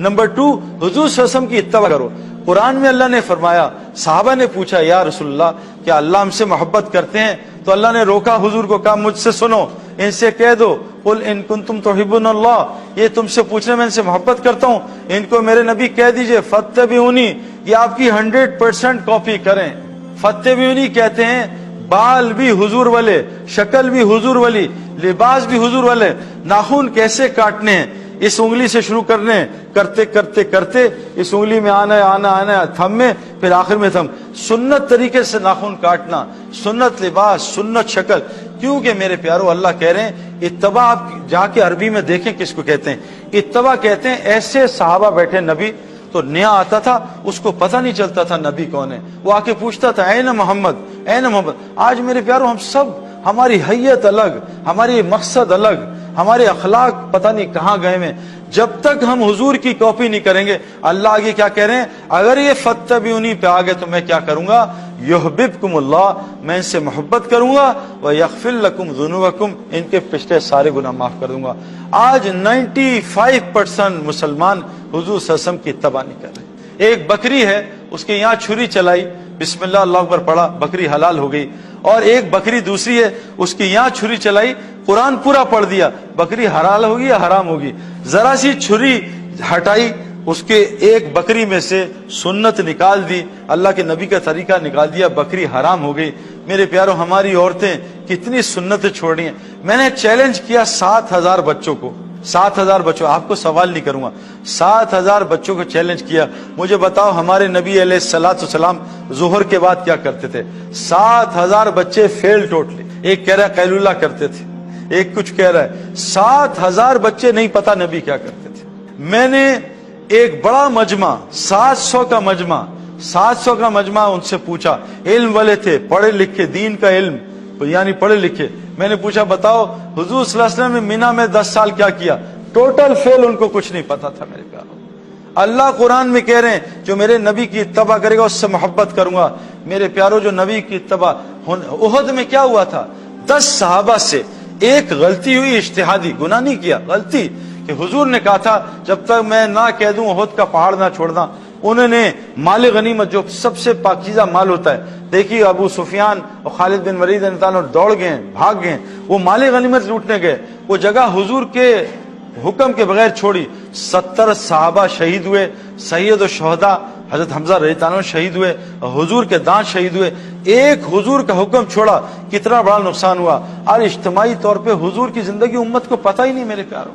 Number 2, हुजूर सल्लल्लाहु अलैहि वसल्लम की इत्तबा करो। कुरान में अल्लाह ने फरमाया, सहाबा ने पूछा या रसूलल्लाह क्या अल्लाह हमसे मोहब्बत करते हैं? तो अल्लाह ने रोका हुजूर को, कहा मुझसे सुनो, इनसे कह दो कुल इन कुंतुम तुहिब्बुनल्लाह, ये तुमसे पूछ रहे मैं इनसे मोहब्बत करता हूँ, इनको मेरे नबी कह दीजिए फत्तबिऊनी, ये आपकी 100% कॉपी करें। फत्तबिऊनी कहते हैं बाल भी हुजूर वाले, शक्ल भी हुजूर वाली, लिबास भी हुजूर वाले, नाखून कैसे काटने हैं इस उंगली से शुरू करने, करते करते करते इस उंगली में आना है आना आना है, थम में, फिर आखिर में थम, सुन्नत तरीके से नाखून काटना, सुन्नत लिबास, सुन्नत शक्ल। क्योंकि मेरे प्यारो अल्लाह कह रहे हैं इत्तबा, आप जाके अरबी में देखें किसको कहते हैं। इत्तबा कहते हैं ऐसे सहाबा बैठे, नबी तो नया आता था, उसको पता नहीं चलता था नबी कौन है, वो आके पूछता था ऐन मोहम्मद ऐन मोहम्मद। आज मेरे प्यारो हम सब, हमारी हैयत अलग, हमारी मकसद अलग, हमारे अखलाक पता नहीं कहाँ गए में। जब तक हम हुजूर की कॉपी नहीं करेंगे, अल्लाह आगे क्या कह रहे हैं, अगर ये फत्तबिऊनी पे आ गए तो मैं क्या करूंगा, युहब्बिबकुमुल्लाह, मैं इनसे मोहब्बत करूंगा, व यगफिर लकुम ज़ुनूबकुम, इनके पिछले सारे गुनाह माफ कर दूंगा। आज 95% मुसलमान हुजूर सल्लल्लाहु अलैहि वसल्लम की इत्तबा नहीं कर रहे। एक बकरी है, उसके यहाँ छुरी चलाई, बिस्मिल्लाह अल्लाहु अकबर पढ़ा, बकरी हलाल हो गई। और एक बकरी दूसरी है, उसकी यहाँ छुरी चलाई, कुरान पूरा पढ़ दिया, बकरी हलाल होगी या हराम होगी? जरा सी छुरी हटाई, उसके एक बकरी में से सुन्नत निकाल दी, अल्लाह के नबी का तरीका निकाल दिया, बकरी हराम हो गई। मेरे प्यारों, हमारी औरतें कितनी सुन्नतें छोड़ रही हैं। मैंने चैलेंज किया 7000 बच्चों को, 7000 बच्चों, आपको सवाल नहीं करूंगा, 7000 बच्चों को चैलेंज किया, मुझे बताओ हमारे नबी अलैहिस्सलाम जोहर के बाद क्या करते थे? 7000 बच्चे फेल टोटली। एक कह रहा है कैलुला करते थे, एक कुछ कह रहा है, 7000 बच्चे नहीं पता नबी क्या करते थे। मैंने एक बड़ा मजमा, 700 का मजमा, 700 का मजमा उनसे पूछा, इल्म वाले थे, पढ़े लिखे, दीन का इल्म यानी पढ़े लिखे। मैंने पूछा बताओ हुजूर सल्लल्लाहु अलैहि वसल्लम ने मीना में 10 साल क्या किया? टोटल फेल, उनको कुछ नहीं पता था। मेरे प्यारों, अल्लाह कुरान में कह रहे हैं जो मेरे नबी की इत्तबा करेगा उससे मोहब्बत करूंगा। मेरे प्यारों, जो नबी की इत्तबा, उहद में क्या हुआ था, 10 सहाबा से एक गलती हुई, इज्तिहादी, गुनाह नहीं किया, गलती, कि हुजूर ने कहा था जब तक मैं ना कह दूं उहद का पहाड़ ना छोड़ना। उन्होंने माल गनीमत, जो सबसे पाकीज़ा माल होता है, देखिए अबू सुफियान और खालिद बिन वलीद दौड़ गए, भाग गए, वो माल गनीमत लूटने गए, वो जगह हुजूर के हुक्म के बगैर छोड़ी। 70 सहाबा शहीद हुए, सैयद शुहदा हजरत हमजा रज़ियल्लाहु अन्हु शहीद हुए, हुजूर के दांत शहीद हुए। एक हुजूर का हुक्म छोड़ा, कितना बड़ा नुकसान हुआ। और इज्तिमाई तौर पे हुजूर की जिंदगी उम्मत को पता ही नहीं। मेरे प्यारों,